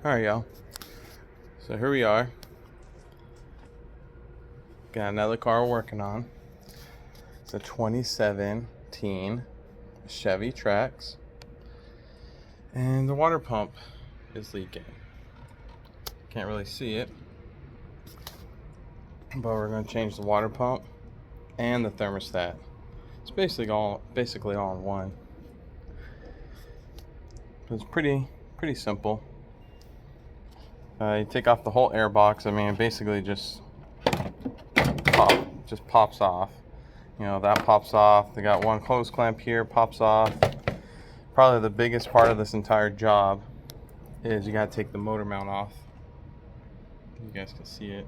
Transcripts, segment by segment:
Alright, y'all. So here we are. Got another car we're working on. It's a 2017 Chevy Trax. And the water pump is leaking. Can't really see it. But we're going to change the water pump and the thermostat. It's basically all in one. It's pretty simple. You take off the whole air box. I mean, it basically just pops off. You know, that pops off. They got one hose clamp here, pops off. Probably the biggest part of this entire job is you gotta take the motor mount off. You guys can see it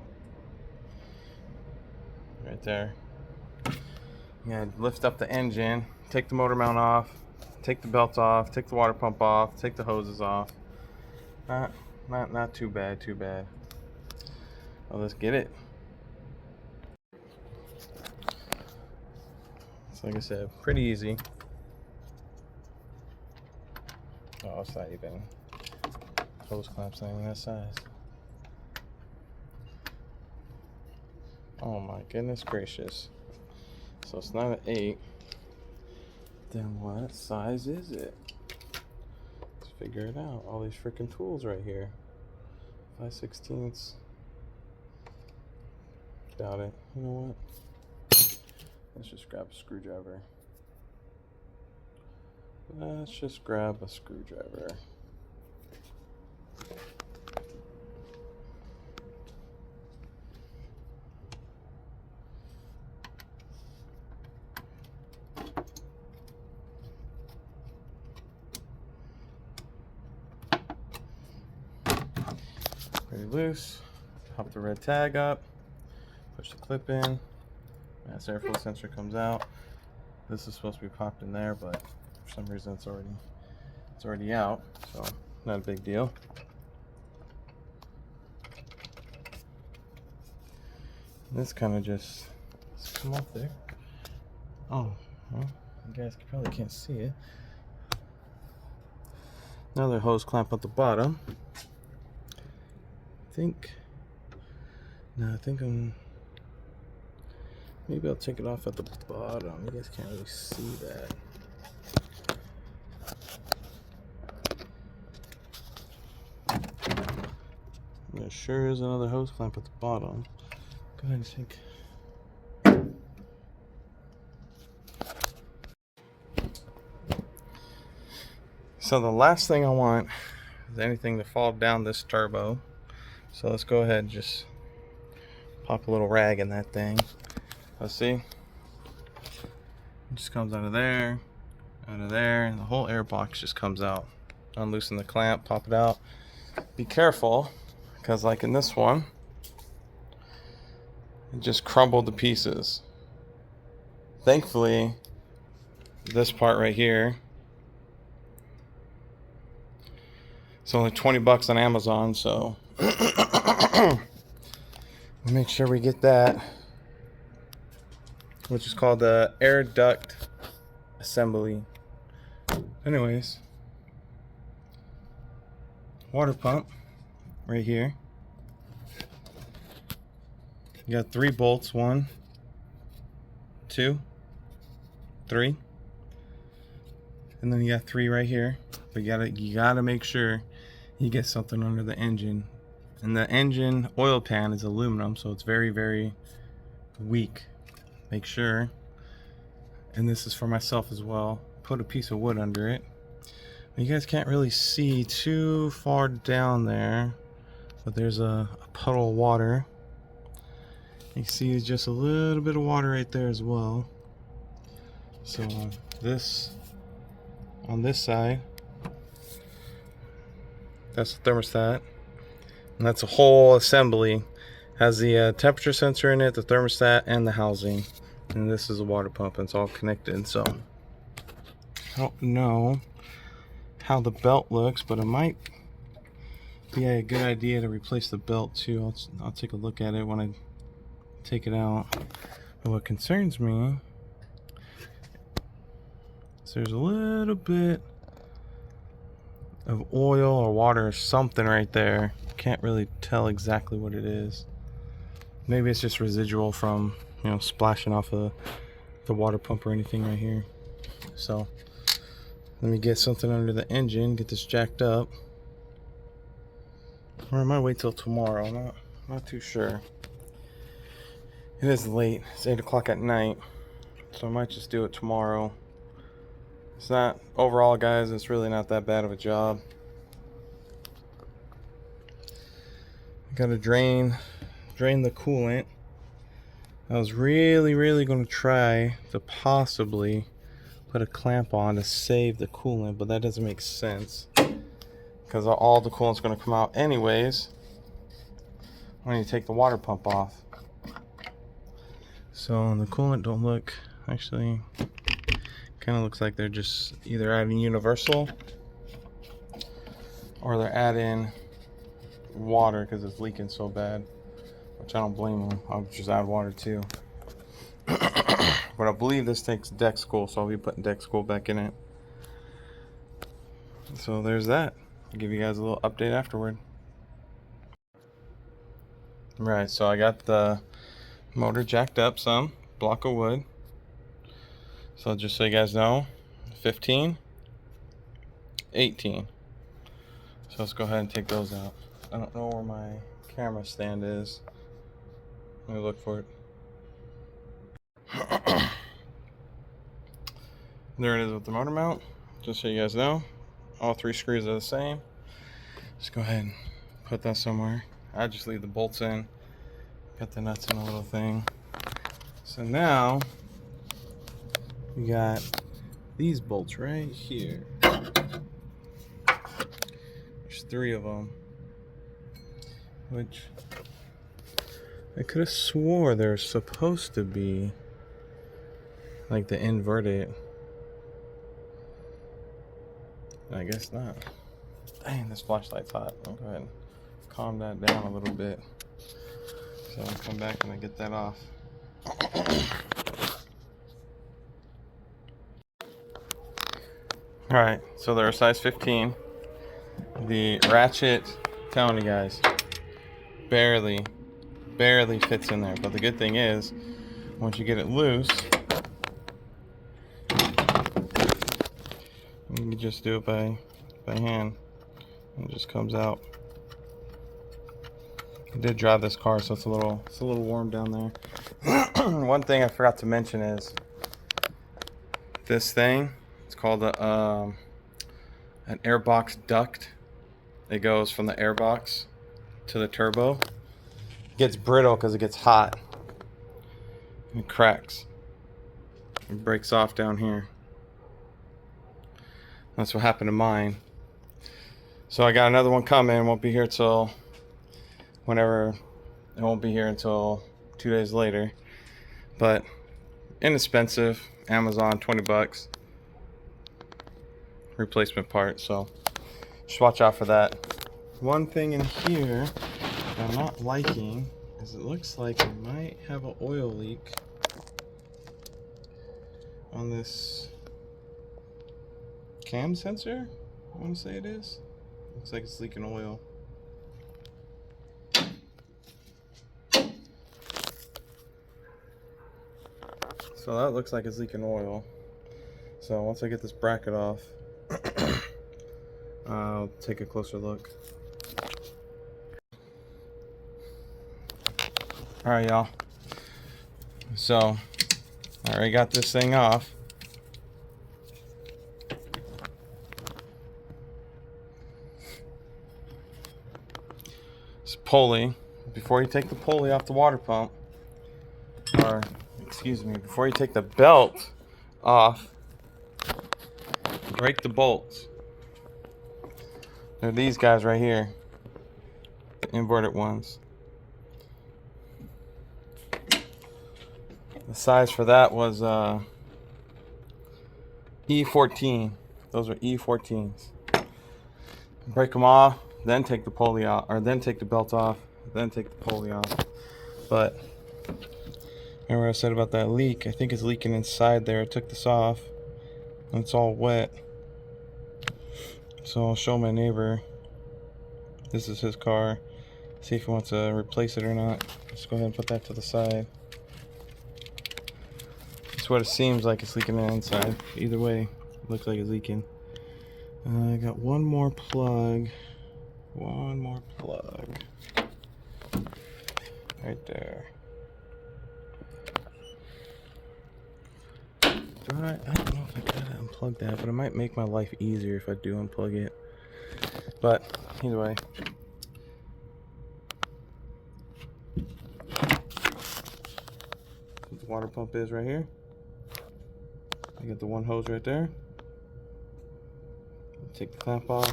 right there. You gotta lift up the engine, take the motor mount off, take the belts off, take the water pump off, take the hoses off. Not too bad. Well, let's get it. So like I said, pretty easy. Oh, it's not even hose clamps, not even that size. Oh my goodness gracious. So it's not an 8. Then what size is it? Let's figure it out. All these freaking tools right here. 5/16. Doubt it. You know what? Let's just grab a screwdriver. Pretty loose. Pop the red tag up. Push the clip in. Mass airflow sensor comes out. This is supposed to be popped in there, but for some reason it's already out, so not a big deal. This kind of just come off there. Oh, well, you guys probably can't see it. Another hose clamp at the bottom. Maybe I'll take it off at the bottom. You guys can't really see that. There sure is another hose clamp at the bottom. Go ahead and take. So the last thing I want is anything to fall down this turbo. So let's go ahead and just pop a little rag in that thing. Let's see. It just comes out of there, and the whole air box just comes out. Unloosen the clamp, pop it out. Be careful, because like in this one, it just crumbled to pieces. Thankfully, this part right here, it's only 20 bucks on Amazon, so make sure we get that, which is called the air duct assembly. Anyways, water pump right here. You got 3 bolts, 1, 2, 3, and then you got 3 right here. But you gotta make sure you get something under the engine. And the engine oil pan is aluminum, so it's very weak. Make sure, and this is for myself as well, put a piece of wood under it. You guys can't really see too far down there, but there's a puddle of water. You can see just a little bit of water right there as well. So this, on this side, that's the thermostat. And that's a whole assembly. Has the temperature sensor in it, the thermostat, and the housing. And this is a water pump, and it's all connected. So I don't know how the belt looks, but it might be a good idea to replace the belt too. I'll take a look at it when I take it out. But what concerns me is there's a little bit of oil or water or something right there. Can't really tell exactly what it is. Maybe it's just residual from, you know, splashing off of the water pump or anything right here. So let me get something under the engine, get this jacked up. Or I might wait till tomorrow. Not too sure. It is late. It's 8 o'clock at night. So I might just do it tomorrow. It's not, overall guys, it's really not that bad of a job. Gotta drain the coolant. I was really going to try to possibly put a clamp on to save the coolant, but that doesn't make sense because all the coolant's going to come out anyways when you take the water pump off. So the coolant don't look, actually kind of looks like they're just either adding universal or they're adding water because it's leaking so bad, which I don't blame them. I'll just add water too. But I believe this takes deck school, so I'll be putting deck school back in it. So there's that. I'll give you guys a little update afterward. Right, so I got the motor jacked up some, block of wood. So just so you guys know, 15, 18. So let's go ahead and take those out. I don't know where my camera stand is. Let me look for it. There it is with the motor mount. Just so you guys know, all 3 screws are the same. Just go ahead and put that somewhere. I just leave the bolts in. Got the nuts in a little thing. So now we got these bolts right here. There's 3 of them, which I could have swore they're supposed to be like the inverted. I guess not. Dang, this flashlight's hot. I'll go ahead and calm that down a little bit. So I'll come back and I get that off. Alright, so they're a size 15. The ratchet, telling you guys, barely fits in there. But the good thing is, once you get it loose, you can just do it by hand. It just comes out. I did drive this car, so it's a little warm down there. One thing I forgot to mention is this thing. It's called an airbox duct. It goes from the airbox to the turbo. It gets brittle because it gets hot. It cracks. It breaks off down here. That's what happened to mine. So I got another one coming. Won't be here till whenever. It won't be here until 2 days later. But inexpensive. Amazon, 20 bucks. Replacement part. So just watch out for that. One thing in here that I'm not liking is it looks like it might have an oil leak on this cam sensor. I want to say it is. Looks like it's leaking oil. So that looks like it's leaking oil. So once I get this bracket off, I'll take a closer look. Alright, y'all. So I already got this thing off. This pulley, before you take the pulley off the water pump, or excuse me, before you take the belt off, break the bolts. They're these guys right here, the inverted ones. The size for that was E14. Those are E14s. Break them off, then take the pulley out, or then take the belt off, then take the pulley off. But remember what I said about that leak? I think it's leaking inside there. I took this off and it's all wet. So I'll show my neighbor. This is his car. See if he wants to replace it or not. Let's go ahead and put that to the side. It's what it seems like it's leaking on the inside. Either way, it looks like it's leaking. I got one more plug. One more plug. Right there. I don't know if I gotta unplug that, but it might make my life easier if I do unplug it. But either way. The water pump is right here. I got the one hose right there. Take the clamp off,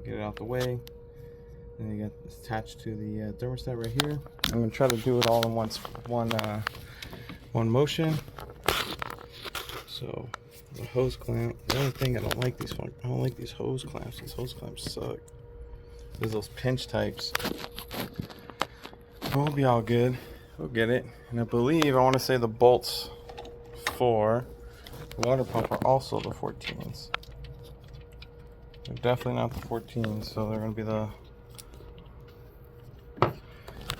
get it out the way. Then you got this attached to the thermostat right here. I'm gonna try to do it all in one motion. So the hose clamp. The only thing I don't like these hose clamps. These hose clamps suck. There's those pinch types. We'll be all good. We'll get it. And I want to say the bolts for the water pump are also the 14s. They're definitely not the 14s, so they're going to be the...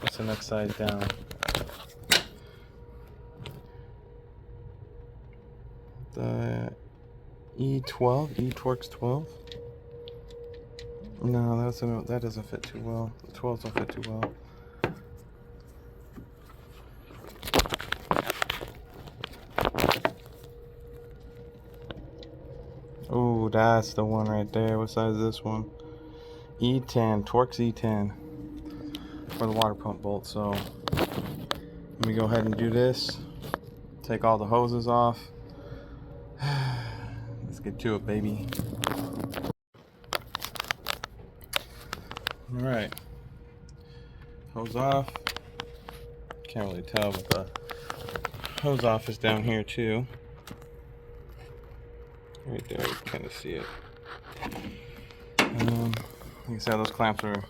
What's the next size down? The E12, E-Torx 12. No, that doesn't fit too well. The 12s don't fit too well. Oh, that's the one right there. What size is this one? E10, Torx E10 for the water pump bolt. So let me go ahead and do this. Take all the hoses off. Let's get to it, baby. All right, hose off. Can't really tell, but the hose off is down here too. Right there, you can kind of see it. Like I said, those clamps are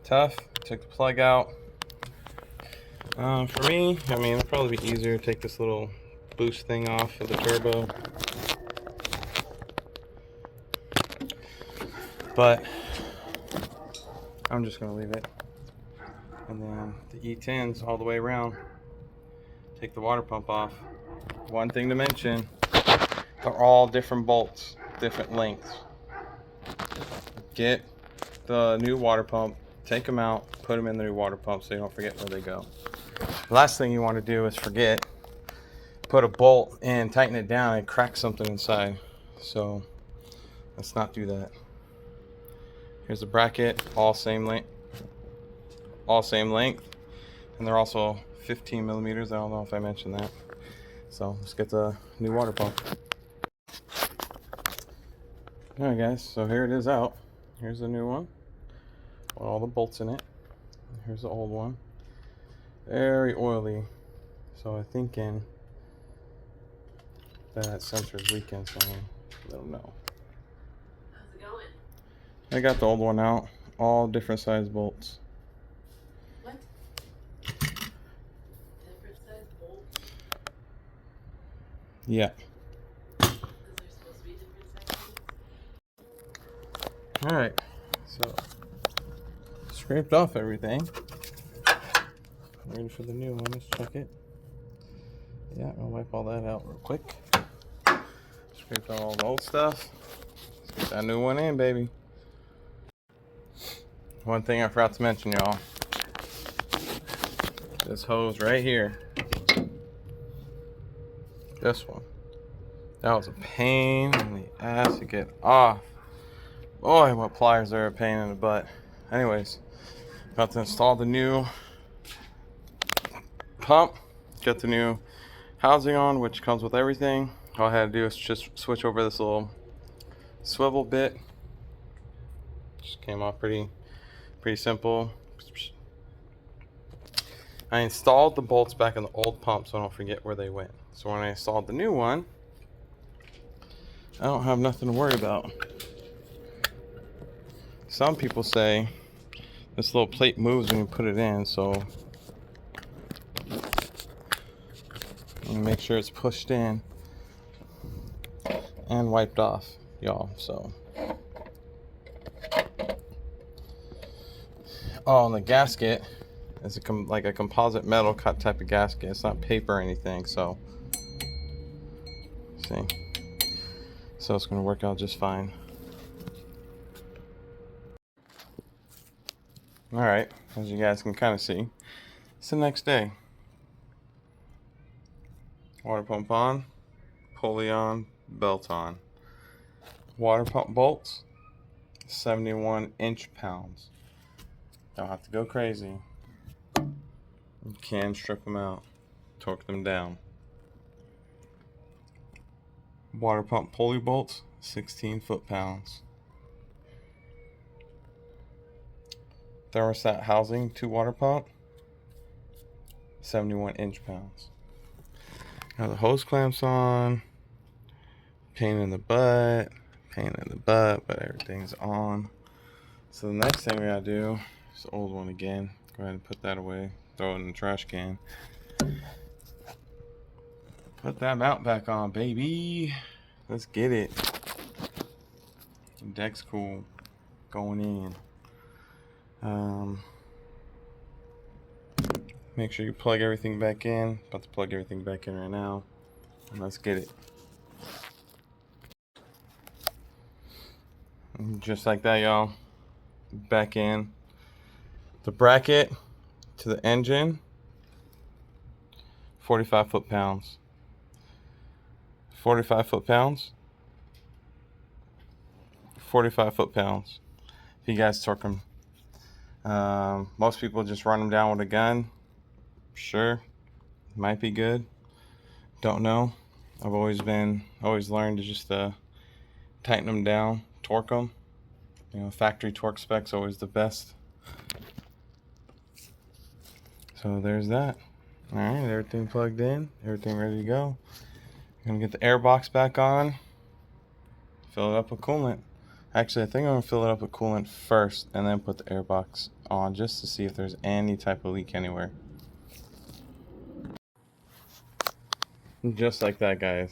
tough. Take the plug out. For me, I mean, it'll probably be easier to take this little boost thing off of the turbo. But I'm just gonna leave it. And then the E10s all the way around. Take the water pump off. One thing to mention, they're all different bolts, different lengths. Get the new water pump, take them out, put them in the new water pump so you don't forget where they go. The last thing you want to do is forget, put a bolt in, tighten it down, and crack something inside. So let's not do that. Here's the bracket, all same length, and they're also 15 millimeters. I don't know if I mentioned that. So let's get the new water pump. Alright guys, so here it is out. Here's the new one with all the bolts in it. Here's the old one. Very oily. So I'm thinking that sensor's leaking, so I don't know. How's it going? I got the old one out. All different size bolts. What? Different size bolts? Yeah. Because they're supposed to be different size bolts? Alright. So scraped off everything. Ready for the new one. Let's check it. Yeah, I'll wipe all that out real quick. Scraped out all the old stuff. Let's get that new one in, baby. One thing I forgot to mention, y'all. This hose right here. This one. That was a pain in the ass to get off. Boy, what pliers are a pain in the butt. Anyways, about to install the new pump. Get the new housing on, which comes with everything. All I had to do is just switch over this little swivel bit. Just came off pretty simple. I installed the bolts back in the old pump so I don't forget where they went. So when I installed the new one, I don't have nothing to worry about. Some people say this little plate moves when you put it in, so make sure it's pushed in and wiped off, y'all. So Oh, and the gasket is like a composite metal cut type of gasket. It's not paper or anything, so see. So it's gonna work out just fine. All right, as you guys can kind of see, it's the next day. Water pump on, pulley on, belt on. Water pump bolts, 71 inch-pounds. Don't have to go crazy. You can strip them out, torque them down. Water pump pulley bolts, 16 foot-pounds. Thermostat housing to water pump, 71 inch-pounds. Now the hose clamps on, pain in the butt, but everything's on. So the next thing we gotta do is the old one again. Go ahead and put that away, throw it in the trash can. Put that mount back on, baby. Let's get it. The deck's cool. Going in. Make sure you plug everything back in. About to plug everything back in right now. And let's get it. And just like that, y'all. Back in. The bracket to the engine, 45 foot-pounds. 45 foot-pounds. 45 foot-pounds. If you guys torque them. Most people just run them down with a gun. Sure, might be good. Don't know. I've always learned to just tighten them down, torque them. You know, factory torque spec's always the best. So there's that. All right, everything plugged in, everything ready to go. I'm gonna get the air box back on, fill it up with coolant. Actually, I think I'm gonna fill it up with coolant first and then put the air box on just to see if there's any type of leak anywhere. Just like that, guys.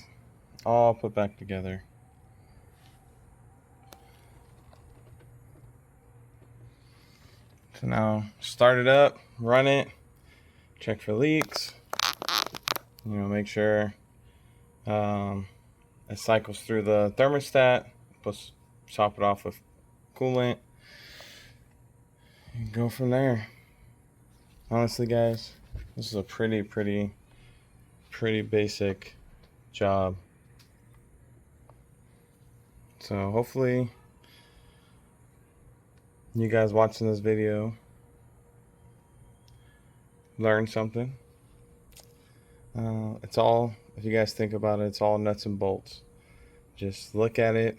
All put back together. So now start it up, run it, check for leaks. You know, make sure it cycles through the thermostat. Top it off with coolant. And go from there. Honestly, guys, this is a pretty basic job. So hopefully you guys watching this video learn something. It's all, if you guys think about it, it's all nuts and bolts. Just look at it,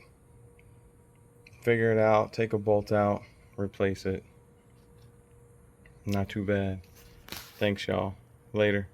figure it out, take a bolt out, replace it. Not too bad. Thanks, y'all. Later.